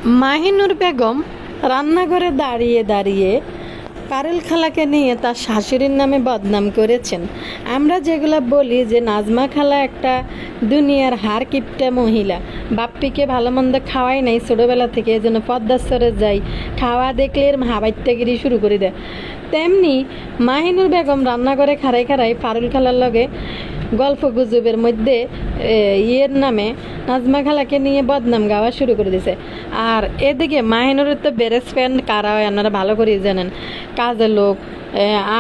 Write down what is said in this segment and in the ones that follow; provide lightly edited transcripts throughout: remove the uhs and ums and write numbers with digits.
মাহিনুর বেগম রান্নাঘরে দাঁড়িয়ে দাঁড়িয়ে পারুল খালাকে নিয়ে তার শাশুড়ির নামে বদনাম করেছেন। আমরা যেগুলো বলি যে নাজমা খালা একটা দুনিয়ার হার কিপটা মহিলা, বাপ্পিকে ভালো মন্দ খাওয়াই নাই ছোটোবেলা থেকে, এজন্য পদ্মাস্তরে যাই, খাওয়া দেখলে এর হাবাইত্যাগিরি শুরু করে দেয়। তেমনি মাহিনুর বেগম রান্নাঘরে খাড়াই খাড়াই পারুল খালার লগে গল্প গুজবের মধ্যে ইয়ের নামে নাজমা খালাকে নিয়ে বদনাম গাওয়া শুরু করে দিছে। আর এদিকে মাহিনুরের তো বেরেস ফ্যান কারা হয় আপনারা ভালো করে জানেন, কাজের লোক,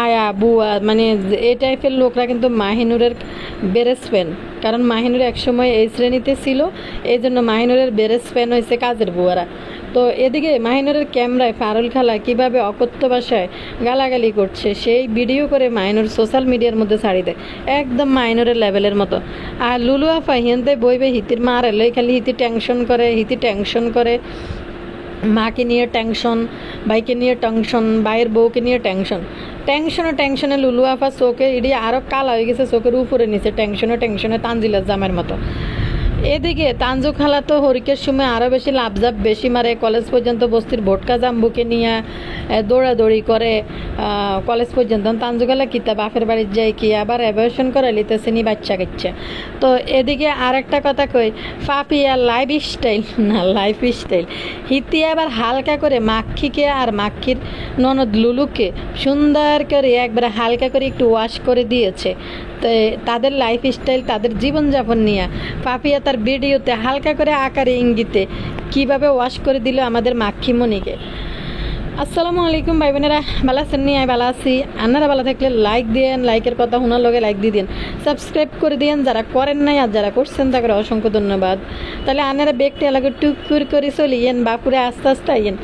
আয়া বুয়া, মানে এই টাইপের লোকরা কিন্তু মাহিনুরের বেরেস ফ্যান। কারণ মাহিনুর একসময় এই শ্রেণীতে ছিল, এই জন্য মাহিনুরের বেরেস ফ্যান হয়েছে কাজের বুয়ারা। তো এদিকে মাহিনুরের ক্যামেরায় পারুল খালা কীভাবে অকথ্য ভাষায় গালাগালি করছে সেই ভিডিও করে মাহিনুর সোশ্যাল মিডিয়ার মধ্যে ছাড়ি দেয়, একদম মাহিনুরের লেভেলের মতো। আর লুলু আফা হিনতে বইবে হিতির মার এলে খালি হিতি টেনশন করে, মাকে নিয়ে টেনশন, ভাইকে নিয়ে টেনশন, ভাইয়ের বউকে নিয়ে টেনশনে লুলু আফা চোখে ইডি আরও কালা হয়ে গেছে, চোখের উপরে নিচে টেনশনে তানজিলার জামের মতো। এদিকে তানজু খালা তো হরিকের সময় আরও বেশি লাভজাপ বেশি মারে, কলেজ পর্যন্ত বস্তির ভোটকা জাম্বুকে নিয়ে দৌড়াদৌড়ি করে কলেজ পর্যন্ত। তানজু খালা কিতা বাপের বাড়ির যাই কি আবার অ্যাভয়েশন করে লিতেছে নি বাচ্চা কাচ্চা। তো এদিকে আর একটা কথা কই, ফাপিয়া লাইফ স্টাইল হিতি আবার হালকা করে মাক্ষিকে আর মাক্ষির ননদ লুলুকে সুন্দর করে একবারে হালকা করে একটু ওয়াশ করে দিয়েছে। তো তাদের লাইফ স্টাইল, তাদের জীবনযাপন নিয়ে পাপিয়া তার ভিডিওতে হালকা করে আকারে ইঙ্গিতে কীভাবে ওয়াশ করে দিল আমাদের মাক্ষিমণিকে। আসসালামু আলাইকুম ভাই বোনেরা, ভালো আছেন নি? আমি ভালো আছি। আপনারা ভালো থাকলে লাইক দিয়েন, লাইকের কথা শোনার লগে লাইক দিয়ে দিন, সাবস্ক্রাইব করে দিয়েন যারা করেন নাই, আর যারা করছেন তাকে অসংখ্য ধন্যবাদ। তাহলে আপনারা বেগটা এলাকা টুকুর করে চলিয়েন বাপুরে আস্তে আস্তে আইয়েন।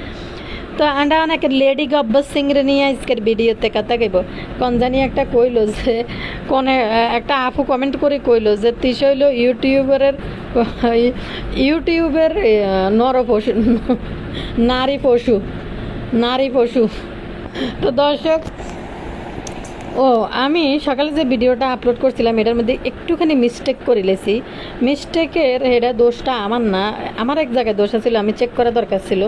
তো আমরা অনেক লেডি গব্বর সিংরে নিয়ে আজকের ভিডিওতে কথা কইব। কোন জানি একটা কইল যে কোনে একটা আপু কমেন্ট করে কইল যে তিস হইল ইউটিউবের নারী পশু। তো দর্শক, আমি সকালে যে ভিডিওটা আপলোড করছিলাম এটার মধ্যে একটুখানি মিস্টেক করে লেছি। মিস্টেকের এটা দোষটা আমার না, আমার এক জায়গায় দোষ ছিল, আমি চেক করা দরকার ছিল।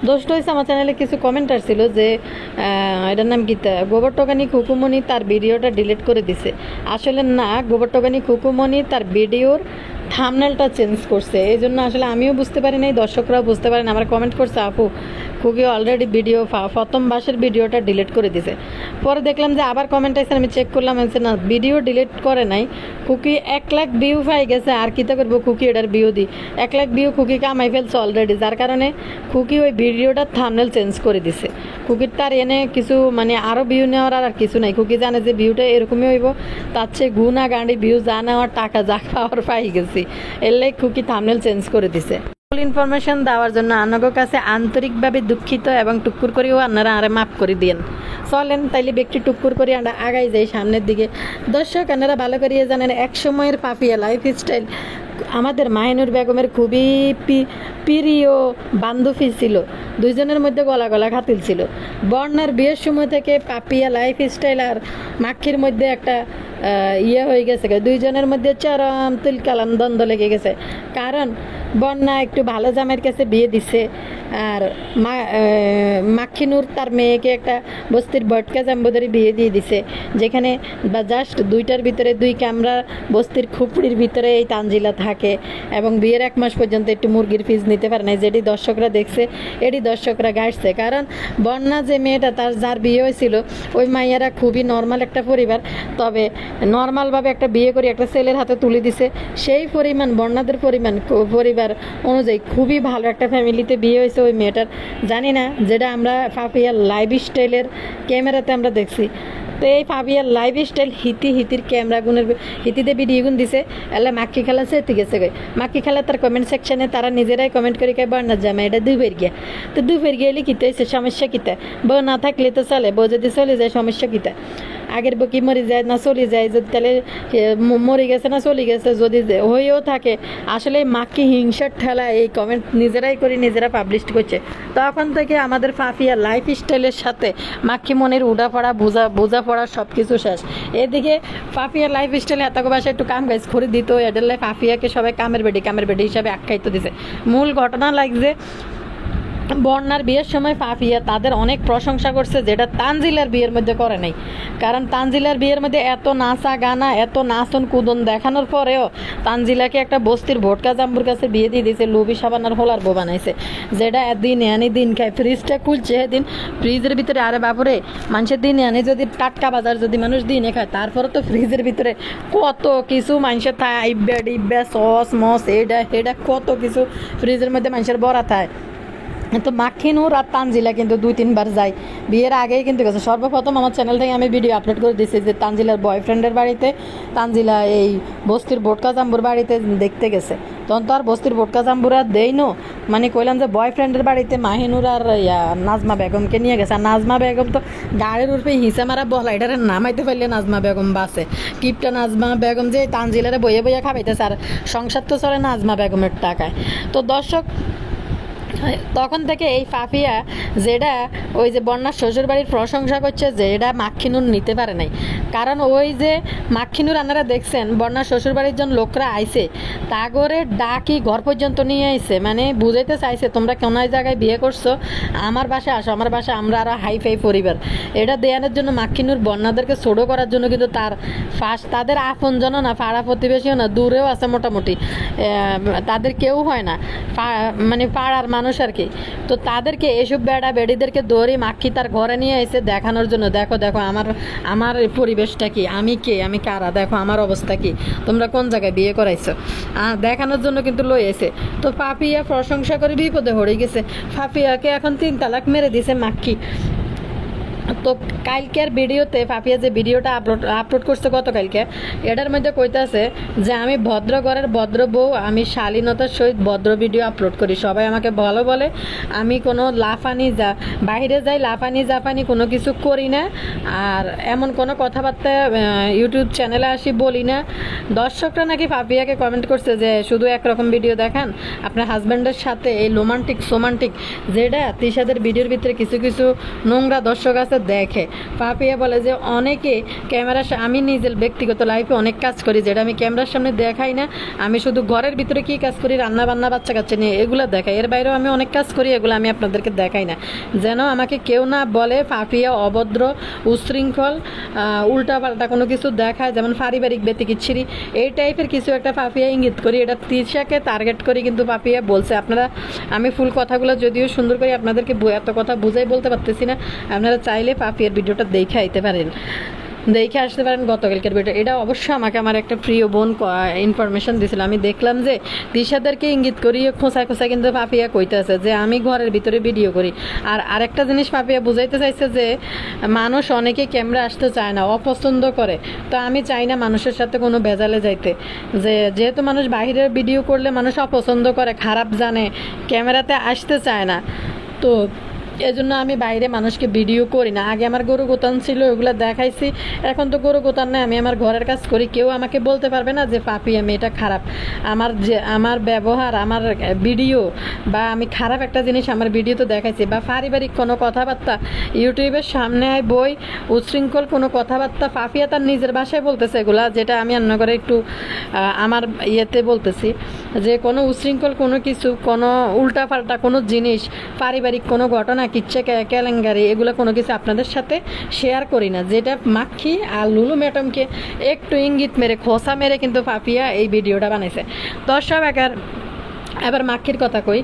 দোষটা হয়েছে আমার চ্যানেলে কিছু কমেন্টার ছিল যে এটার নাম গীতা গোবরটকানি খুকুমণি তার ভিডিওটা ডিলিট করে দিছে। আসলে না, গোবরটকানি খুকুমণি তার ভিডিওর থাম্বনেলটা চেঞ্জ করছে, এই জন্য আসলে আমিও বুঝতে পারি নাই, দর্শকরাও বুঝতে পারেন। আমার কমেন্ট করছে আপু খুকি অলরেডি ভিডিও প্রথম বাসের ভিডিওটা ডিলিট করে দিছে। পরে দেখলাম যে আবার কমেন্ট আছে, আমি চেক করলাম না, ভিডিও ডিলিট করে নাই, খুকি 1 লাখ ভিউ পাই গেছে। আর কী তো করবো, খুকি এটার ভিউ দিই 1 লাখ ভিউ খুকি কামাই ফেলছে অলরেডি, যার কারণে খুকি ওই ভিডিওটার থাম্বনেল চেঞ্জ করে দিছে। খুকির তার এনে কিছু মানে আরও ভিউ নেওয়ার আর কিছু নাই, খুকি জানে যে ভিউটা এরকমই হইব, তার চেয়ে গুণা গাঁড়ি ভিউ যা নেওয়ার টাকা যা খাওয়ার পাই গেছি, এর লাই খুকি থাম্বনেল চেঞ্জ করে দিছে। ইনফরমেশন দেওয়ার জন্য আপনাদের কাছে আন্তরিকভাবে দুঃখিত এবং টুকুর করেও আপনারা আরে মাফ করে দিন। চলেন তাইলে ব্যক্তি টুকুর করে আমরা আগাই যাই সামনের দিকে। দর্শক, আপনারা ভালো করিয়ে জানেন এক সময়ের পাপিয়া লাইফ স্টাইল আমাদের মাহিনুর বেগমের খুবই প্রিয় বান্ধবী ছিল, দুইজনের মধ্যে গলা খাতিল ছিল। বর্ণার বিয়ের সময় থেকে পাপিয়া লাইফ স্টাইল আর মাক্ষির মধ্যে একটা হয়ে গেছে, দুইজনের মধ্যে চরম তুলকালাম দ্বন্দ্ব লেগে গেছে। কারণ বন্যা একটু ভালো জামের কাছে বিয়ে দিছে, আর মাক্ষিনুর তার মেয়েকে একটা বস্তির ভটকা জাম্বুদারি বিয়ে দিয়ে দিছে, যেখানে বা জাস্ট 2টার ভিতরে 2 ক্যামেরা বস্তির খুপড়ির ভিতরে এই তানজিলা থাকে, এবং বিয়ের 1 মাস পর্যন্ত একটু মুরগির ফিজ নিতে পারে না। যেটি দর্শকরা দেখছে এটি দর্শকরা গাইছে। কারণ বন্যা যে মেয়েটা তার যার বিয়ে হয়েছিল ওই মাইয়ারা খুবই নর্মাল একটা পরিবার, তবে নর্মালভাবে একটা বিয়ে করে একটা ছেলের হাতে তুলে দিছে, সেই পরিমাণ বন্যাদের পরিবার অনুযায়ী খুবই ভালো একটা ফ্যামিলিতে বিয়ে হয়েছে ওই মেয়েটার। জানি না যেটা আমরা পাপিয়ার লাইফ স্টাইলের ক্যামেরাতে আমরা দেখছি। তো এই পাপিয়ার লাইফ স্টাইল হিতির ক্যামেরা গুণের হিতিতে ভিডিও গুণ দিছে, এলে মাক্কি খেলা সেতে গেছে গে। মাক্কি খেলা তার কমেন্ট সেকশনে তারা নিজেরাই কমেন্ট করে কে বর্ণার জামা এটা 2 বের গিয়া। তো 2 বের গেলে কিতে হয়েছে, সমস্যা কিতা? বউ না থাকলে তো চলে, বউ যদি চলে যায় সমস্যা কিতা? আগের বউ কি মরে যায় না চলে যায়? যদি তাহলে মরে গেছে না চলে গেছে, যদি হয়েও থাকে আসলে মাক্কি হিংসার ঠেলা এই কমেন্ট নিজেরাই করে নিজেরা পাবলিশ করছে। তখন থেকে আমাদের পাপিয়া লাইফ স্টাইলের সাথে মাক্কি মনের উড়াপড়া বোঝাপড়া সব কিছু শেষ। এদিকে পাপিয়া লাইফ স্টাইলে এত বাসায় একটু কাম গাছ করে দিত, এদের পাপিয়াকে সবাই কামের বেডি হিসাবে আখ্যায়িত দিছে। মূল ঘটনা লাগছে বন্যার বিয়ের সময় পাপিয়া তাদের অনেক প্রশংসা করছে, যেটা তানজিলার বিয়ের মধ্যে করে নাই। কারণ তানজিলার বিয়ের মধ্যে এত নাচা গানা, এত নাচন কুদন দেখানোর পরেও তানজিলাকে একটা বস্তির ভোটকা জাম্বুর কাছে বিয়ে দিয়ে দিয়েছে, লুবি সাবানার হোলার বউ বানাইছে, যেটা দিনে আনি দিন খায়। ফ্রিজটা খুলছে সেদিন, ফ্রিজের ভিতরে আরে বাপুরে মানুষের দিনে আনি যদি টাটকা বাজার যদি মানুষ দিনে খায়, তারপরে তো ফ্রিজের ভিতরে কত কিছু মানুষের থায়, আইব্যা ডিব্যা সস মস এটা এটা কত কিছু ফ্রিজের মধ্যে মানুষের বড়া থায়। তো মাখিনুর আর তানজিলা কিন্তু 2-3 বার যায়, বিয়ের আগেই কিন্তু গেছে। সর্বপ্রথম আমার চ্যানেল থেকে আমি ভিডিও আপলোড করে দিয়েছি যে তানজিলার বয়ফ্রেন্ডের বাড়িতে তানজিলা এই বস্তির বোটকা জাম্বুর বাড়িতে দেখতে গেছে। তখন তো আর বস্তির বোটকা জাম্বুরা দেইনো, মানে কইলাম যে বয়ফ্রেন্ডের বাড়িতে মাহিনুর আর নাজমা বেগমকে নিয়ে গেছে। আর নাজমা বেগম তো গাড়ির উপরে হিসা মারা বলা, এটারে নামাইতে পারলে নাজমা বেগম বাসে। কিপটা নাজমা বেগম যে তানজিলারে বইয়ে বইয়ে খাবাইতেছে, আর সংসার তো চলে নাজমা বেগমের টাকায়। তো দর্শক, তখন থেকে এই পাপিয়া যেটা ওই যে বন্যার শ্বশুর বাড়ির প্রশংসা করছে, যে এটা মাখিনুর নিতে পারে নাই। কারণ ওই যে মাখিনুর আপনারা দেখছেন বন্যার শ্বশুর বাড়ির জন লোকরা আইছে, তাগরে ডাকি ঘর পর্যন্ত নিয়ে আইছে, মানে বুঝাইতে চাইছে তোমরা কোন জায়গায় বিয়ে করছো, আমার বাসায় আসো, আমার বাসায় আমরা আরো হাই ফাই পরিবার। এটা দেয়ানোর জন্য মাখিনুর বন্যাদেরকে ছোট করার জন্য কিন্তু তার ফার্স্ট তাদের আপনজনও না, পাড়া প্রতিবেশীও না, দূরেও আছে মোটামুটি, তাদের কেউ হয় না, মানে পাড়ার মানুষ আর কি। তো তাদেরকে এসব বেড়া বেড়িদেরকে দৌড়ি মাক্ষি তার ঘরে নিয়ে এসে দেখানোর জন্য, দেখো দেখো আমার আমার পরিবেশটা কি, আমি কে, আমি কারা, দেখো আমার অবস্থা কি, তোমরা কোন জায়গায় বিয়ে করাইছো, দেখানোর জন্য কিন্তু লই এসে। তো পাপিয়া প্রশংসা করে বিপদে হয়ে গেছে, পাপিয়াকে এখন 3 তালাক মেরে দিছে মাক্ষি। তো কালকের ভিডিওতে পাপিয়া যে ভিডিওটা আপলোড করছে গতকালকে, এটার মধ্যে কইতাছে যে আমি ভদ্র ঘরের ভদ্র বউ, আমি শালীনতার সহিত ভদ্র ভিডিও আপলোড করি, সবাই আমাকে ভালো বলে, আমি কোনো লাফানি বাইরে যাই লাফানি জাফানি কোনো কিছু করি না, আর এমন কোনো কথাবার্তা ইউটিউব চ্যানেলে আসি বলি না। দর্শকরা নাকি পাপিয়াকে কমেন্ট করছে যে শুধু একরকম ভিডিও দেখান, আপনার হাজব্যান্ডের সাথে এই সোমান্টিক যেটা তিশাদের ভিডিওর ভিতরে কিছু কিছু নোংরা দর্শক আছে দেখে। পাপিয়া বলে যে অনেকে আমি নিজের ব্যক্তিগত লাইফে অনেক কাজ করি, যেটা আমি ক্যামেরার সামনে দেখাই না, আমি শুধু ঘরের ভিতরে কি কাজ করি, রান্না বান্না বাচ্চা কাচ্চা নিয়ে এগুলো দেখাই, এর বাইরেও আমি অনেক কাজ করি, এগুলো আমি আপনাদেরকে দেখাই না, যেন আমাকে কেউ না বলে পাপিয়া অভদ্র, উশৃঙ্খল, উল্টাপাল্টা কোনো কিছু দেখায়, যেমন পারিবারিক ব্যতিকিচ্ছিরি এই টাইপের কিছু একটা পাপিয়া ইঙ্গিত করি, এটা তিশাকে টার্গেট করি কিন্তু পাপিয়া বলছে। আপনারা, আমি ফুল কথাগুলো যদিও সুন্দর করে আপনাদেরকে এত কথা বুঝাই বলতে পারতেছি না, আপনারা চাইলে পাপিয়ার ভিডিওটা দেখে আইতে পারেন, দেখে আসতে পারেন গতকালকের ভিডিও। এটা অবশ্যই আমাকে আমার একটা প্রিয় বোন ইনফরমেশন দিয়েছিল, আমি দেখলাম যে তিশাদেরকে ইঙ্গিত করিয়ে খোঁচায় কিন্তু পাপিয়া কইতেছে যে আমি ঘরের ভিতরে ভিডিও করি। আর আরেকটা জিনিস পাপিয়া বুঝাইতে চাইছে যে মানুষ অনেকে ক্যামেরা আসতে চায় না, অপছন্দ করে, তো আমি চাই না মানুষের সাথে কোনো ভেজালে যাইতে, যেহেতু মানুষ বাইরের ভিডিও করলে মানুষ অপছন্দ করে, খারাপ জানে, ক্যামেরাতে আসতে চায় না, তো এজন্য আমি বাইরে মানুষকে ভিডিও করি না। আগে আমার গরু গোতান ছিল, ওগুলো দেখাইছি, এখন তো গরু গোতান নেই, আমি আমার ঘরের কাজ করি, কেউ আমাকে বলতে পারবে না যে পাপিয়া মেয়েটা খারাপ। আমার ব্যবহার, আমার ভিডিও বা আমি খারাপ একটা জিনিস আমার ভিডিওতে দেখাইছি, বা পারিবারিক কোনো কথাবার্তা ইউটিউবের সামনে বই উচ্ছৃঙ্খল কোনো কথাবার্তা পাপিয়া তার নিজের ভাষায় বলতেছে, এগুলা যেটা আমি অন্য করে একটু আমার ইয়েতে বলতেছি, যে কোনো উচ্ছৃঙ্খল কোনো কিছু, কোনো উল্টাপাল্টা কোনো জিনিস, পারিবারিক কোনো ঘটনা, কিচ্ছা কেলেঙ্কারি, এগুলো কোনো কিছু আপনাদের সাথে শেয়ার করি না। যেটা মাক্ষি আর লুলু ম্যাডামকে একটু ইঙ্গিত মেরে খোসা মেরে কিন্তু পাপিয়া এই ভিডিওটা বানাইছে। দর্শক এবার মাক্ষির কথা কই,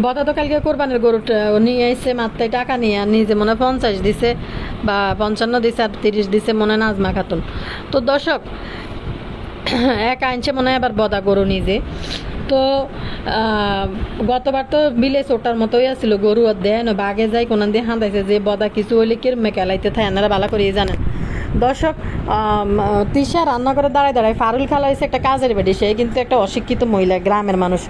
বতা তো কালকে কোরবানির গরুটা নিয়ে এসে মাত্রায় টাকা নিয়ে নিজে মনে 50 দিছে বা 55 দিছে, আর 30 দিছে মনে নাজমা খাতুন। তো দর্শক একা আনছে মনে হয় আবার বদা গরু নিজে। তো গতবার তো বিলে চোটার মতোই আসছিল, গরু আর দেয় না, বাঘে যায় কোন দিয়ে হাঁদাইছে, যে বদা কিছু হইলে কিরমে কেলাইতে থাকে আপনারা ভালো করে জানেন। দর্শক, তিশা রান্না করে দাঁড়ায় ফারুল খালা হয়েছে একটা কাজের বেটি, সে কিন্তু একটা অশিক্ষিত মহিলা, গ্রামের মানুষ,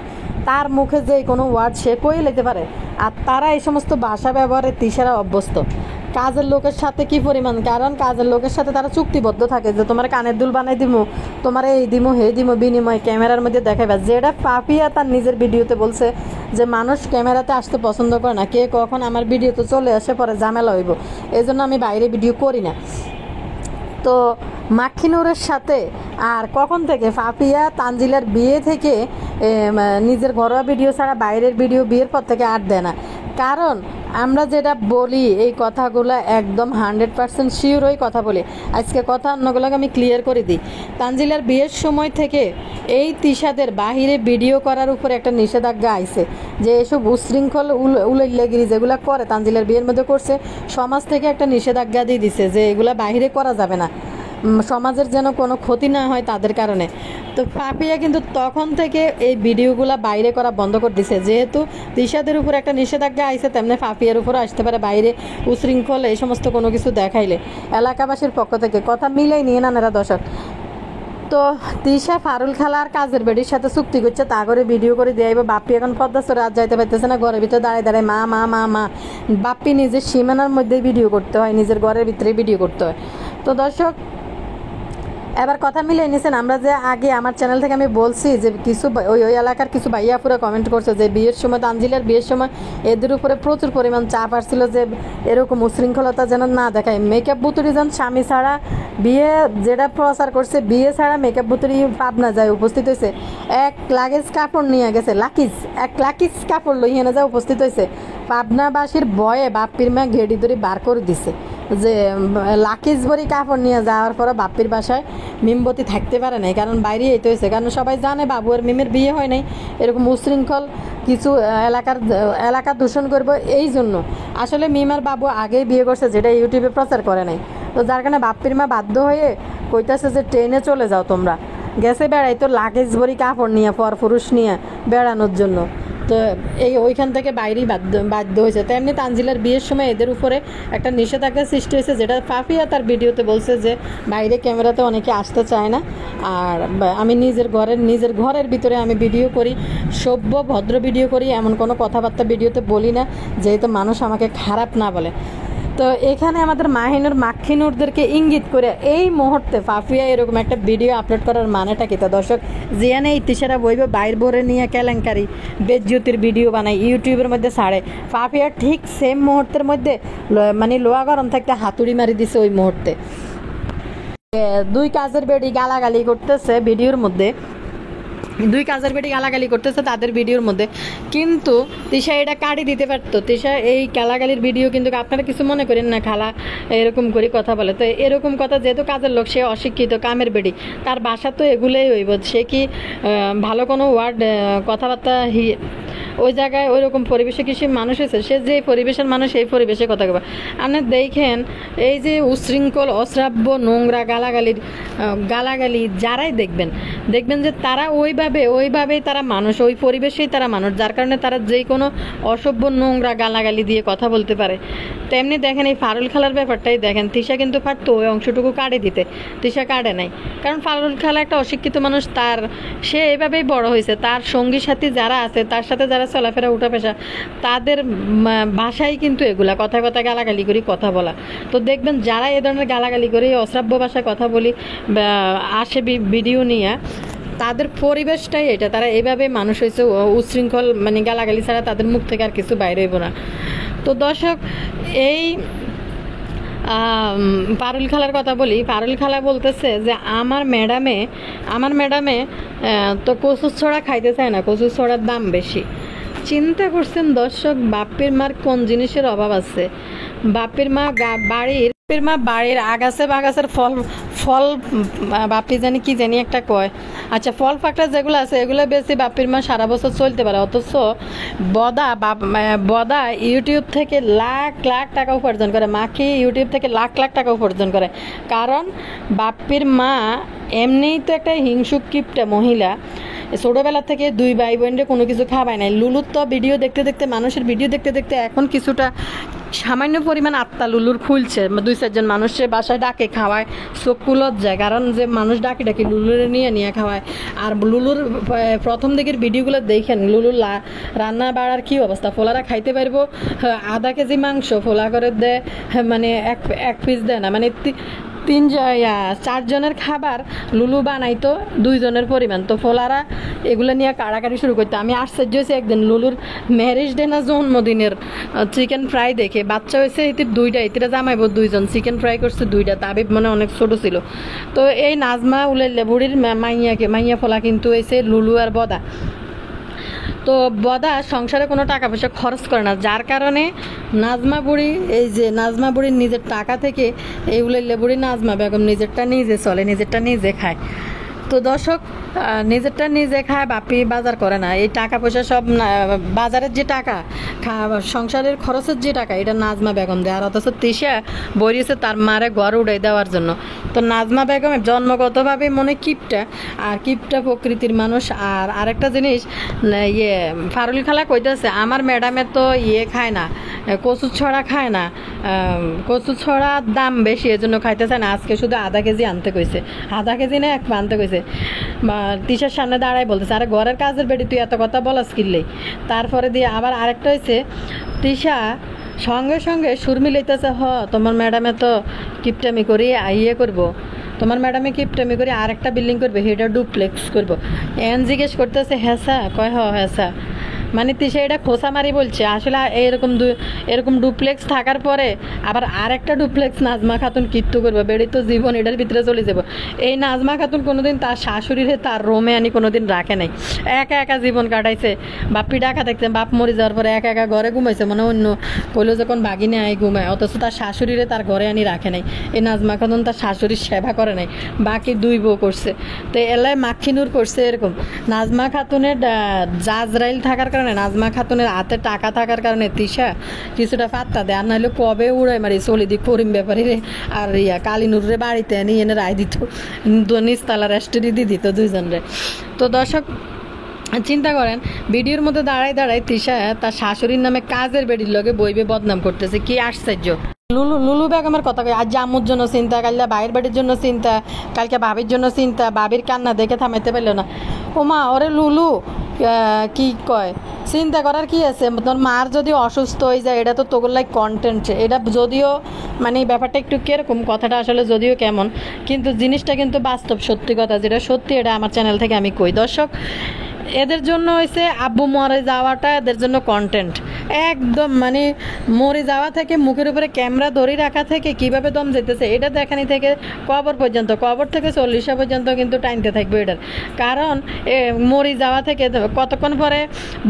তার মুখে যে কোনো ওয়ার্ড সে কই লেতে পারে, আর তারা এই সমস্ত ভাষা ব্যবহারে তিশারা অভ্যস্ত। কাজের লোকের সাথে কি পরিমাণ, কারণ কাজের লোকের সাথে তারা চুক্তিবদ্ধ থাকে যে তোমার কানের দুল বানাই দিমু, তোমার এই দিমু হে দিমু, বিনিময় ক্যামেরার মধ্যে দেখাইবা। যেটা পাপিয়া তার নিজের ভিডিওতে বলছে যে মানুষ ক্যামেরাতে আসতে পছন্দ করে না, কে কখন আমার ভিডিওতে চলে আসে পরে ঝামেলা হইব, এই জন্য আমি বাইরে ভিডিও করি না। তো মাখিনুরের সাথে। আর কখন থেকে ফাফিয়া তানজিলার বিয়ে থেকে নিজের ঘরোয়া ভিডিও ছাড়া বাইরের ভিডিও বিয়ের পর থেকে আর দেয় না। কারণ আমরা যেটা বলি এই কথাগুলো একদম 100% শিওর হয়ে কথা বলি। আজকে কথা অন্যগুলোকে আমি ক্লিয়ার করে দিই। তানজিলার বিয়ের সময় থেকে এই তিশাদের বাহিরে ভিডিও করার উপরে একটা নিষেধাজ্ঞা আইছে, যে এসব উশৃঙ্খল উল্লেগিরি যেগুলো করে তানজিলার বিয়ের মধ্যে করছে, সমাজ থেকে একটা নিষেধাজ্ঞা দিয়ে দিছে যে এগুলা বাহিরে করা যাবে না, সমাজের যেন কোনো ক্ষতি না হয় তাদের কারণে। তো পাপিয়া কিন্তু তখন থেকে এই ভিডিওগুলো বাইরে করা বন্ধ করে দিছে। যেহেতু তিশাদের উপর একটা নিষেধাজ্ঞা আইছে, তেমনি পাপিয়ার উপরও আসতে পারে বাইরে উশৃঙ্খল এই সমস্ত কোনো কিছু দেখাইলে। এলাকাবাসীর পক্ষ থেকে কথা মিলেই নিয়ে নানারা দর্শক। তো তিশা ফারুল খালার কাজের বেডির সাথে চুক্তি করছে, তা করে ভিডিও করে দিয়ে বাপ্পি এখন পদ্মা চরে আর যাইতে পারতেছে না, ঘরের ভিতরে দাঁড়ায় দাঁড়ায় মা মা মা মা। বাপ্পি নিজের সীমানার মধ্যেই ভিডিও করতে হয়, নিজের ঘরের ভিতরে ভিডিও করতে হয়। তো দর্শক এবার কথা মিলিয়ে নিয়েছেন। আমরা যে আগে আমার চ্যানেল থেকে আমি বলছি যে কিছু ওই এলাকার কিছু ভাইয়া পুরো কমেন্ট করছে যে বিয়ের সময় তানজিলার বিয়ের সময় এদের উপরে প্রচুর পরিমাণ চাপ আসছিল যে এরকম উশৃঙ্খলতা যেন না দেখায়। মেকআপ বুতুরি যেন স্বামী ছাড়া বিয়ে যেটা প্রচার করছে, বিয়ে ছাড়া মেকআপ বুতুরি পাবনা যায় উপস্থিত হয়েছে, এক লাগেজ কাপড় নিয়ে গেছে, এক লাকিজ কাপড় লইয়ে না যায় উপস্থিত হয়েছে। পাবনাবাসীর ভয়ে বাপ্পির মা ঘেড়ি ধরে বার করে দিছে যে লাকিজ ভরি কাপড় নিয়ে যাওয়ার পরে বাপ্পির বাসায় মিমবতী থাকতে পারে নাই, কারণ বাইরে এইতে হয়েছে। কারণ সবাই জানে বাবু আর মিমের বিয়ে হয় নাই, এরকম উশৃঙ্খল কিছু এলাকা দূষণ করব এই জন্য। আসলে মিম আর বাবু আগেই বিয়ে করছে, যেটা ইউটিউবে প্রচার করে নাই। তো যার কারণে বাপ্পির মা বাধ্য হয়ে কইতাছে যে ট্রেনে চলে যাও তোমরা। গেছে বেড়াই তো লাগেজ ভরি কাপড় নিয়ে পুরুষ নিয়ে বেড়ানোর জন্য। তো ওইখান থেকে বাইরেই বাধ্য হয়েছে। তেমনি তানজিলার বিয়ের সময় এদের উপরে একটা নিষেধাজ্ঞা সৃষ্টি হয়েছে, যেটা পাপিয়া তার ভিডিওতে বলছে যে বাইরে ক্যামেরাতে অনেকে আসতে চায় না, আর আমি নিজের ঘরের ভিতরে আমি ভিডিও করি, সভ্য ভদ্র ভিডিও করি, এমন কোনো কথাবার্তা ভিডিওতে বলি না যেহেতু মানুষ আমাকে খারাপ না বলে। তো এখানে আমাদের মাখিনুরদেরকে ইঙ্গিত করে এই মুহূর্তে পাপিয়া এরকম একটা ভিডিও আপলোড করার মানেটা কি? তো দর্শক জিয়ানে ইতিসারা বইবে বাইর ভরে নিয়ে কেলেঙ্কারি বেজ্জতির ভিডিও বানায় ইউটিউবের মধ্যে ছাড়ে, পাপিয়া ঠিক সেম মুহূর্তের মধ্যে মানে লোয়া গরম থাকতে হাতুড়ি মারি দিছে ওই মুহূর্তে। দুই কাজের বেডি গালাগালি করতেছে ভিডিওর মধ্যে, গালাগালি করতেছে তাদের ভিডিওর মধ্যে, কিন্তু তিশা এটা কাটি দিতে পারতো। তিশা এই গালাগালির ভিডিও কিন্তু আপনারা কিছু মনে করেন না, খালা এরকম করে কথা বলে। তো এরকম কথা যেহেতু কাজের লোক, সে অশিক্ষিত কামের বেডি, তার বাসা তো এগুলোই হইব। সে কি ভালো কোনো ওয়ার্ড কথাবার্তা ওই জায়গায় ওই রকম পরিবেশে কি সে মানুষ হয়েছে? সে যে পরিবেশের মানুষ এই পরিবেশে কথা কবে। আপনি দেখেন এই যে উশৃঙ্খল অশ্রাব্য নোংরা গালাগালি যারাই দেখবেন যে তারা ওইভাবেই তারা মানুষ, ওই পরিবেশেই তারা মানুষ, যার কারণে তারা যে কোনো অসভ্য নোংরা গালাগালি দিয়ে কথা বলতে পারে। তেমনি দেখেন এই ফারুল খালার ব্যাপারটাই দেখেন, তিশা কিন্তু পারতো ওই অংশটুকু কাটে দিতে, তিশা কাটে নাই। কারণ ফারুল খালা একটা অশিক্ষিত মানুষ, সে এভাবেই বড় হয়েছে। তার সঙ্গী সাথী যারা আছে, তার সাথে যারা চলাফেরা উঠা পেশা, তাদের ভাষাই কিন্তু এগুলা কথা গালাগালি করি কথা বলা। তো দেখবেন যারা এ ধরনের গালাগালি করে অশ্রাব্য ভাষায় কথা বলি আসে ভিডিও নিয়ে, তাদের পরিবেশটাই এটা, তারা এইভাবে মানুষ হয়েছে উশৃঙ্খল, মানে গালাগালি ছাড়া তাদের মুখ থেকে আর কিছু বাইরে হইব না। তো দর্শক এই পারুল খালার কথা বলি। পারুল খালা বলতেছে যে আমার ম্যাডামে তো কচুর ছড়া খাইতে চায় না, কচুর ছড়ার দাম বেশি। চিন্তা করছেন দর্শক, বাপ্পির মার কোন জিনিসের অভাব আছে? বাপ্পির মা বাড়ির আগাছে বাগাছের ফল বাপ্পি কি জানি একটা কয়, আচ্ছা ফল ফাকড়া যেগুলো আছে এগুলো বেশি বাপ্পির মা সারা বছর চলতে পারে। অথচ বদা ইউটিউব থেকে লাখ টাকা উপার্জন করে, মাখি ইউটিউব থেকে লাখ টাকা উপার্জন করে। কারণ বাপ্পির মা এমনিই তো একটা হিংসুক কিপটা মহিলা, ছোটবেলা থেকে দুই ভাই বোনরে কোনো কিছু খাওয়ায় নাই। লুলুর তো ভিডিও দেখতে মানুষের ভিডিও দেখতে এখন কিছুটা সামান্য পরিমাণ আত্মা লুলুর খুলছে। 2-4 জন মানুষের বাসায় ডাকে খাওয়ায়, চোখ কুলত যায়, কারণ যে মানুষ ডাকি লুলুরে নিয়ে খাওয়ায়। আর লুলুর প্রথম দিকের ভিডিওগুলো দেখেন, লুলুর রান্না বাড়ার কি অবস্থা। ফোলারা খাইতে পারবো 1/2 কেজি মাংস ফোলা করে দেয়, মানে এক পিস দেয় না, মানে চারজনের খাবার লুলু বানাইতো 2 জনের পরিমাণ। তো ফলারা এগুলো নিয়ে কাড়াকাড়ি শুরু করতো। আমি আশ্চর্য হয়েছি একদিন লুলুর ম্যারেজ ডে না জন্মদিনের চিকেন ফ্রাই দেখে। বাচ্চা হয়েছে এটির 2টা, এটিরা জামাইবো 2 জন, চিকেন ফ্রাই করছে 2টা। তাবিব মানে অনেক ছোট ছিল। তো এই নাজমা উলাইল্লা বুড়ির মাইয়া ফলা কিন্তু হয়েছে লুলু আর বদা। তো বদা সংসারে কোনো টাকা পয়সা খরচ করে না, যার কারণে নাজমা বুড়ি, এই যে নাজমা বুড়ির নিজের টাকা থেকে এই উলাইল্লা বুড়ি নাজমা বেগম নিজেরটা নিজে চলে, নিজেরটা নিজে খায়। তো দর্শক, নিজেরটা নিজে খায়, বাপি বাজার করে না। এই টাকা পয়সা সব বাজারের যে টাকা, সংসারের খরচের যে টাকা, এটা নাজমা বেগম দেয়। আর অথচ তিশা বইরেছে তার মারে ঘর উড়াই দেওয়ার জন্য। তো নাজমা বেগমের জন্মগতভাবে মনে কিপটা, আর কিপটা প্রকৃতির মানুষ। আর আরেকটা জিনিস, ফারুল খালা কইতেছে আমার ম্যাডামের তো খায় না, কচু ছড়া খায় না, কচু ছড়ার দাম বেশি, এজন্য খাইতেছে না। আজকে শুধু আধা কেজি আনতে কইছে, আধা কেজি না 1 পা আনতে কইছে। তিশার সামনে দাঁড়াই বলতেছে, আরে ঘরের কাজের বেটি তুই এত কথা বলাস কিনলেই। তারপরে দিয়ে আবার আরেকটা হয়েছে, তিশা সঙ্গে সঙ্গে সুর মিলাইতেছে, তোমার ম্যাডামে তো কিপটামি করি করবো, তোমার ম্যাডামে কিপটামি করে আরেকটা বিল্ডিং করবে, সেটা ডুপ্লেক্স করবো। জিজ্ঞেস করতেছে হ্যাঁ কয় হ্যাঁ। মানে তিশা এটা খোসা মারি বলছে। আসলে এরকম ডুপ্লেক্স থাকার পরে আবার আরেকটা ডুপ্লেক্স নাজমা খাতুন কিত্তু করবো, বেড়ি তো জীবন এটার ভিতরে চলে যাব। এই নাজমা খাতুন কোনোদিন তার শাশুড়িরে তার রোমে আনি কোনোদিন রাখে নাই, একা একা জীবন কাটাইছে। বাপ্পি ডাকা দেখছে, বাপ মরে যাওয়ার পরে একা একা ঘরে ঘুমাইছে, মানে অন্য কইলো যখন বাগিনে আই ঘুমায়, অথচ তার শাশুড়িরে তার ঘরে আনি রাখে নাই। এই নাজমা খাতুন তার শাশুড়ির সেবা করে নাই, বাকি 2 বউ করছে। তো এলায় মাখিনুর করছে এরকম। নাজমা খাতুনের জাজরাইল থাকার কারণে, নাজমা খাতুনের হাতে টাকা থাকার কারণে তিশা কিছুটা পাত্তা দেয়। আর নাহলে কবে উড়াই মারি চলি দি করিম ব্যাপারী রে আর কালিনুরে বাড়িতে নিয়ে এনে রায় দিত, নিচতলা রেস্টুরি দিয়ে দিত 2 জনরে। তো দর্শক চিন্তা করেন, ভিডিওর মধ্যে দাঁড়াই তিশা তার শাশুড়ির নামে কাজের বেডির লগে বইবে বদনাম করতেছে। কি আশ্চর্য! লুলু বেগমের কথা কই, আজ আম্মুর জন্য চিন্তা, কালকে বাইরের বাড়ির জন্য চিন্তা, কালকে ভাবির জন্য চিন্তা, ভাবির কান্না দেখে থামাইতে পারল না। ওমা ওরে লুলু কি কয়, চিন্তা করার কি আছে? তোর মার যদি অসুস্থ হয়ে যায়, এটা তো তোর লাইক কন্টেন্ট। এটা যদিও মানে ব্যাপারটা একটু কিরকম, কথাটা আসলে যদিও কেমন, কিন্তু জিনিসটা কিন্তু বাস্তব সত্যি কথা, যেটা সত্যি এটা আমার চ্যানেল থেকে আমি কই। দর্শক, এদের জন্য হয়েছে আব্বু মরে যাওয়াটা এদের জন্য কন্টেন্ট। একদম মানে মরে যাওয়া থেকে, মুখের উপরে ক্যামেরা ধরে রাখা থেকে কিভাবে দম যেতেছে এটা দেখানি থেকে কবর পর্যন্ত, কবর থেকে 40 পর্যন্ত কিন্তু টাইনতে থাকবে এটার। কারণ মরে যাওয়া থেকে কতক্ষণ পরে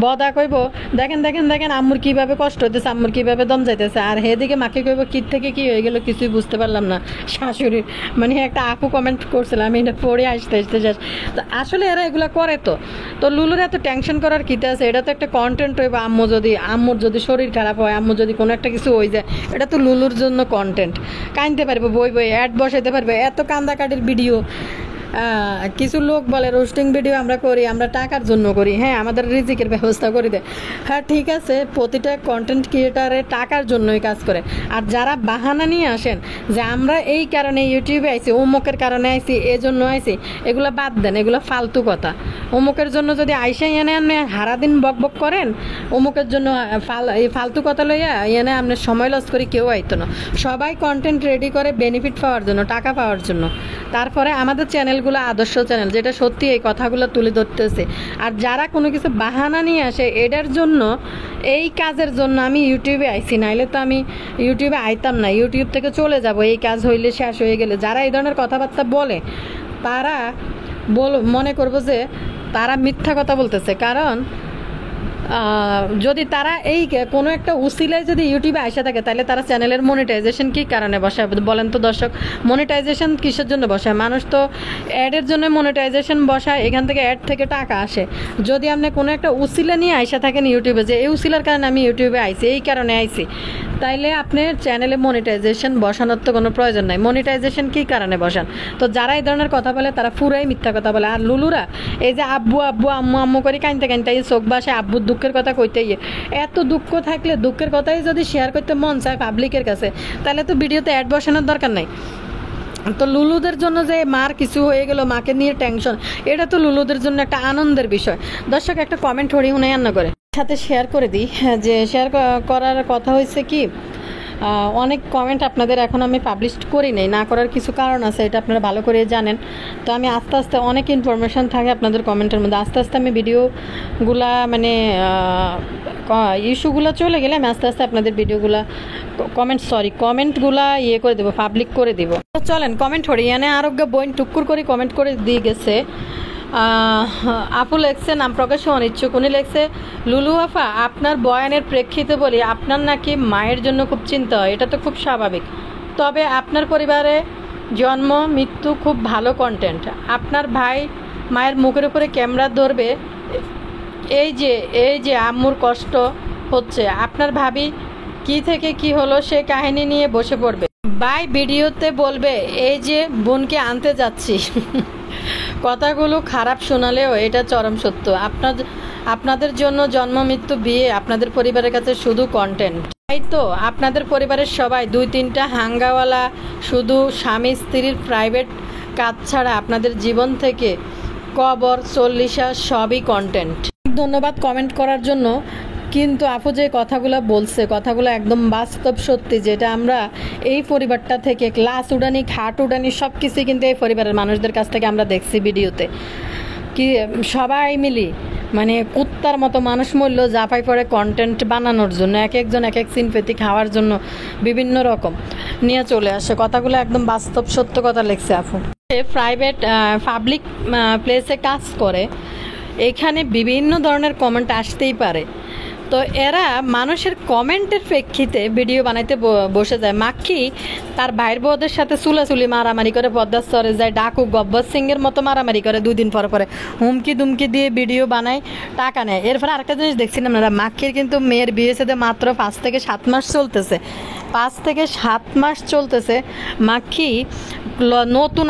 বদা কইব, দেখেন আম্মুর কিভাবে কষ্ট হইতেছে, আম্মুর কিভাবে দম যাইতেছে। আর হেদিকে মাকে কইব কি থেকে কি হয়ে গেল কিছুই বুঝতে পারলাম না শাশুড়ির। মানে একটা আপু কমেন্ট করছিলাম, আমি এটা পড়ে আসতে শেষ। তো আসলে এরা এগুলো করে। তো লুলুর এত টেনশন করার কিতে আছে? এটা তো একটা কন্টেন্ট হইব। আম্মুর যদি শরীর খারাপ হয়, আম্মুর যদি কোনো একটা কিছু হয়ে যায়, এটা তো লুলুর জন্য কন্টেন্ট। কাঁদতে পারবে, বই অ্যাড বসাইতে পারবে, এত কান্দাকাটির ভিডিও। কিছু লোক বলে রোস্টিং ভিডিও আমরা করি, আমরা টাকার জন্য করি। হ্যাঁ, আমাদের রিজিকের ব্যবস্থা করে দেয়। হ্যাঁ ঠিক আছে, প্রতিটা কন্টেন্ট ক্রিয়েটারে টাকার জন্যই কাজ করে। আর যারা বাহানা নিয়ে আসেন যে আমরা এই কারণে ইউটিউবে আইছি, অমুকের কারণে আইছি, এজন্য আইছি, এগুলো বাদ দেন, এগুলো ফালতু কথা। অমুকের জন্য যদি আইসা এনে হারাদিন বকবক করেন, অমুকের জন্য এই ফালতু কথা লইয়া এনে আপনি সময় লস করি, কেউ আইতো না। সবাই কন্টেন্ট রেডি করে বেনিফিট পাওয়ার জন্য, টাকা পাওয়ার জন্য। তারপরে আমাদের চ্যানেলগুলো আদর্শ চ্যানেল, যেটা সত্যি এই কথাগুলো তুলে ধরতেছে। আর যারা কোনো কিছু বাহানা নিয়ে আসে, এটার জন্য, এই কাজের জন্য আমি ইউটিউবে আইছি, নাইলে তো আমি ইউটিউবে আইতাম না, ইউটিউব থেকে চলে যাব এই কাজ হইলে, শেষ হয়ে গেলে। যারা এই ধরনের কথাবার্তা বলে তারা মনে করবো যে তারা মিথ্যা কথা বলতেছে। কারণ যদি তারা এই কোনো একটা উসিলায় যদি ইউটিউবে আসে থাকে, তাহলে তারা চ্যানেলের মনিটাইজেশন কী কারণে বসায় বলেন তো দর্শক? মনিটাইজেশন কিসের জন্য বসায়? মানুষ তো অ্যাডের জন্য মনিটাইজেশন বসায়, এখান থেকে অ্যাড থেকে টাকা আসে। যদি আপনি কোনো একটা উসিলা নিয়ে আইসা থাকেন ইউটিউবে, যে এই উসিলার কারণে আমি ইউটিউবে আইছি, এই কারণে আইছি, তাইলে আপনার চ্যানেলে মনিটাইজেশন বসানোর তো কোনো প্রয়োজন নাই। মনিটাইজেশন কী কারণে বসান? তো যারা এই ধরনের কথা বলে তারা পুরাই মিথ্যা কথা বলে। আর লুলুরা এই যে আব্বু আম্মু করে কাঁদতে চোখ বাসে আব্বুর দুঃখের কথা কইতে গিয়ে, এত দুঃখ থাকলে দুঃখের কথাই যদি শেয়ার করতে মন চায় পাবলিকের কাছে, তাহলে তো ভিডিওতে অ্যাড বসানোর দরকার নাই। তো লুলুদের জন্য যে মার কিছু হয়ে গেল, মাকে নিয়ে টেনশন, এটা তো লুলুদের জন্য একটা আনন্দের বিষয়। দর্শক, একটা কমেন্ট হরি হুনে রান্না করে সাথে শেয়ার করে দিই, যে শেয়ার করার কথা হয়েছে কি, অনেক কমেন্ট আপনাদের এখন আমি পাবলিশ করি নাই, না করার কিছু কারণ আছে, এটা আপনারা ভালো করে জানেন। তো আমি আস্তে আস্তে অনেক ইনফরমেশান থাকে আপনাদের কমেন্টের মধ্যে, আস্তে আস্তে আমি ভিডিওগুলা মানে ইস্যুগুলো চলে গেলে আমি আস্তে আস্তে আপনাদের ভিডিওগুলা কমেন্টগুলা করে দেবো, পাবলিক করে দিব। তো চলেন কমেন্ট করি। এনে আরোগ্য বইন টুকুর করে কমেন্ট করে দিয়ে গেছে। আপু লেখছে, নাম প্রকাশে অনিচ্ছুক, উনি লেখছে, লুলু আফা আপনার বয়ানের প্রেক্ষিতে বলি, আপনার নাকি মায়ের জন্য খুব চিন্তা হয়, এটা তো খুব স্বাভাবিক। তবে আপনার পরিবারে জন্ম মৃত্যু খুব ভালো কন্টেন্ট। আপনার ভাই মায়ের মুখের উপরে ক্যামেরা ধরবে, এই যে আম্মুর কষ্ট হচ্ছে, আপনার ভাবি কি থেকে কি হলো সে কাহিনী নিয়ে বসে পড়বে, ভাই ভিডিওতে বলবে এই যে বোনকে আনতে যাচ্ছি। কথাগুলো খারাপ শোনালেও এটা চরম সত্য। আপনাদের জন্য জন্ম মৃত্যু বিয়ে আপনাদের পরিবারের কাছে শুধু কন্টেন্ট। তাই তো আপনাদের পরিবারের সবাই 2-3টা হাঙ্গাওয়ালা, শুধু স্বামী স্ত্রীর প্রাইভেট কাজ ছাড়া আপনাদের জীবন থেকে কবর চল্লিশা সবই কন্টেন্ট। ধন্যবাদ কমেন্ট করার জন্য। কিন্তু আপু যে কথাগুলো বলছে, কথাগুলো একদম বাস্তব সত্যি, যেটা আমরা এই পরিবারটা থেকে ক্লাস উডানি খাট উডানি সব কিছুই কিন্তু এই পরিবারের মানুষদের কাছ থেকে আমরা দেখছি ভিডিওতে। কি সবাই মিলি মানে কুত্তার মতো মানুষ মূল্য জাফাই পড়ে কন্টেন্ট বানানোর জন্য, এক একজন এক এক সিনপেতি খাওয়ার জন্য বিভিন্ন রকম নিয়ে চলে আসে। কথাগুলো একদম বাস্তব সত্য কথা লিখছে আপু। প্রাইভেট পাবলিক প্লেসে কাজ করে, এখানে বিভিন্ন ধরনের কমেন্ট আসতেই পারে। তো এরা মানুষের কমেন্টের প্রেক্ষিতে ভিডিও বানাইতে বসে যায়। মাক্ষী তার ভাইয়ের বউদের সাথে চুলাচুলি মারামারি করে, পদ্মার স্তরে যায়, ডাকু গব্বর সিংয়ের মতো মারামারি করে, 2 দিন পরে হুমকি দুমকি দিয়ে ভিডিও বানায়, টাকা নেয়। এরপরে আরেকটা জিনিস দেখছিলাম না, মাক্ষীর কিন্তু মেয়ের বিয়ে সাথে মাত্র 5 থেকে 7 মাস চলতেছে। 5 থেকে 7 মাস চলতেছে। মাক্ষী নতুন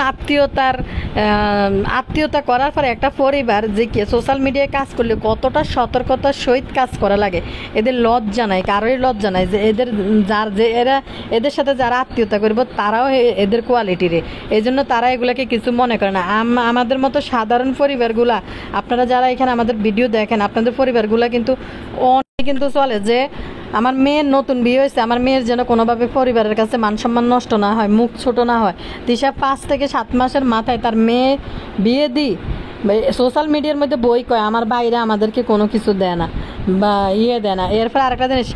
আত্মীয়তা করার পরে একটা পরিবার যে কি সোশ্যাল মিডিয়ায় কাজ করলে কতটা সতর্কতার সহিত কাজ করা লাগে, এদের লজ্জা নাই, কারোরই লজ্জা নাই যে এদের সাথে যারা আত্মীয়তা করবো তারাও এদের কোয়ালিটিরে, এই জন্য তারা এগুলাকে কিছু মনে করে না। আমাদের মতো সাধারণ পরিবারগুলা, আপনারা যারা এখানে আমাদের ভিডিও দেখেন, আপনাদের পরিবারগুলা কিন্তু কিন্তু চলে যে আমার মেয়ের নতুন বিয়ে হয়েছে, আমার মেয়ের যেন কোনোভাবে পরিবারের কাছে মান সম্মান নষ্ট না হয়, মুখ ছোট না হয়। তিশা 5 থেকে 7 মাসের মাথায় তার মেয়ে বিয়ে দিই, সোশ্যাল মিডিয়ার মধ্যে বই কয় আমার বাইরে আমাদেরকে কোনো কিছু দেয় না বা দেয় না। এরপর আরেকটা জিনিস,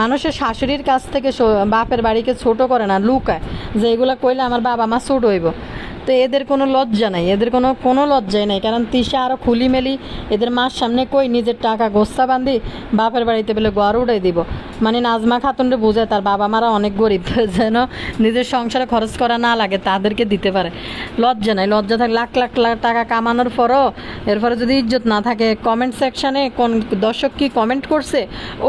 মানুষের শাশুড়ির কাছ থেকে বাপের বাড়িকে ছোট করে না, লুকায় যে এগুলো কইলে আমার বাবা মা ছোট হইব। তো এদের কোনো লজ্জা নাই, এদের কোনো লজ্জাই নাই। কারণ তিশা আরও খুলি মেলি এদের মার সামনে কই নিজের টাকা গোস্তা বান্ধি বাপের বাড়িতে পেলে গড় উড়াই দিব। মানে নাজমা খাতুনরে বোঝায় তার বাবা মারা অনেক গরিব, যেন নিজের সংসারে খরচ করা না লাগে, তাদেরকে দিতে পারে। লজ্জা নাই, লজ্জা থাকে লাখ লাখ টাকা কামানোর পরও এরপরে যদি ইজ্জত না থাকে, কমেন্ট সেকশানে কোন দর্শক কি কমেন্ট করছে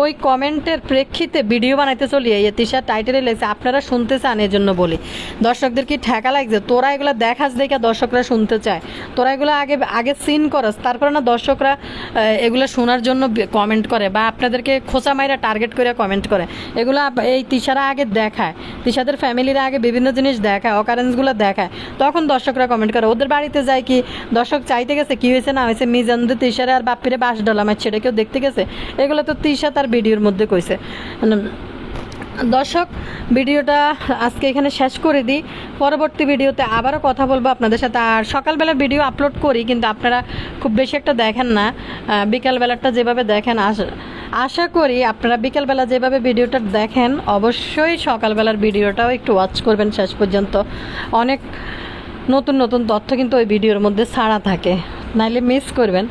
ওই কমেন্টের প্রেক্ষিতে ভিডিও বানাইতে চলি। এই তিশা টাইটেলে লেগেছে আপনারা শুনতে চান, এই জন্য বলি। দর্শকদের কি ঠেকা লাগছে, তোরা এগুলো দেখাস দেখা দর্শকরা শুনতে চায়, তোরা এগুলো আগে সিন করস, তারপরে না দর্শকরা এগুলো শোনার জন্য কমেন্ট করে বা আপনাদেরকে খোঁচা মাইরা টার্গেট করে কমেন্ট করে। এগুলো এই তিশারা আগে দেখায়, তিশাদের ফ্যামিলিরা আগে বিভিন্ন জিনিস দেখায়, অকারেন্সগুলো দেখায়, তখন দর্শকরা কমেন্ট করে। ওদের বাড়িতে যায় কি দর্শক চাইতে গেছে কি হয়েছে না হয়েছে, মিজানদে তিশারা আর বাপ্পিরে বাস ডলামার ছেড়ে কেউ দেখতে গেছে, এগুলো তো তিশা তার ভিডিওর মধ্যে কইছে। দর্শক ভিডিওটা আজকে এখানে শেষ করে দিই, পরবর্তী ভিডিওতে আবারও কথা বলবো আপনাদের সাথে। আর সকালবেলা ভিডিও আপলোড করি কিন্তু আপনারা খুব বেশি একটা দেখেন না, বিকালবেলাটা যেভাবে দেখেন আশা করি আপনারা বিকালবেলা যেভাবে ভিডিওটা দেখেন অবশ্যই সকালবেলার ভিডিওটাও একটু ওয়াচ করবেন শেষ পর্যন্ত। অনেক নতুন নতুন তথ্য কিন্তু ওই ভিডিওর মধ্যে ছাড়া থাকে, নাইলে মিস করবেন।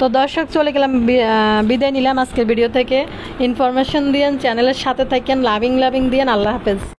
তো দর্শক চলে গেলাম, বিদায় নিলাম আজকের ভিডিও থেকে। ইনফরমেশন দিয়েন, চ্যানেলের সাথে থাকেন, লাভিং দিয়েন। আল্লাহ হাফেজ।